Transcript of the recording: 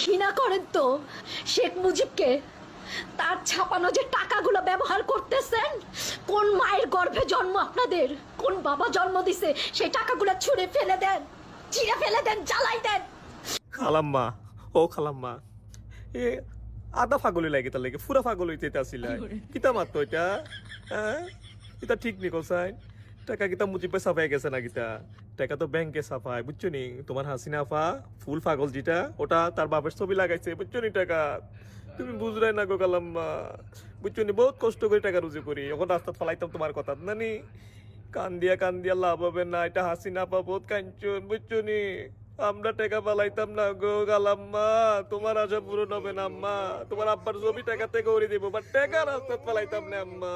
ঘৃণা করেন তো শেখ মুজিবকে? তার ছাপানো যে টাকাগুলো ব্যবহার করতেছেন, কোন মায়ের গর্ভে জন্ম আপনাদের, কোন বাবা জন্ম দিছে, সেই টাকাগুলো ছুঁড়ে ফেলে দেন, চিড়ে ফেলে দেন, জ্বালাই দেন। খালাম্মা, ও খালাম্মা, এ আদা ফাগলি লাগে, তার লাগে পুরা ফাগল হইতে আসিলাই কিতা মাত্র এটা? হ্যাঁ, এটা ঠিক নি কোসাই? টাকা কিতা মুজিবে সাফাই গেছে না কিতা? টাকা তো ব্যাংকে সাফাই, বুঝছো নি? তোমার হাসিনা আফা ফুল পাগল যেটা, ওটা তার বাপের ছবি লাগাইছে, বুঝছো নি? টাকা তুমি বুঝলাই না গো কালাম্মা, বুঝছো নি? বহুত কষ্ট করে টাকা রুজি করি, এখন রাস্তা ফলাইতাম তোমার কথা নানি। কান দিয়া লাভ হবে না, এটা হাসিনা আপা বহুত কাঞ্চন, বুঝছো নি? আমরা টাকা পালাইতাম না গো কালাম্মা, তোমার আশা পূরণ হবে না আম্মা। তোমার আব্বার ছবি টাকা থেকে করে দিব, বাট টাকা রাস্তা পালাইতাম না আম্মা।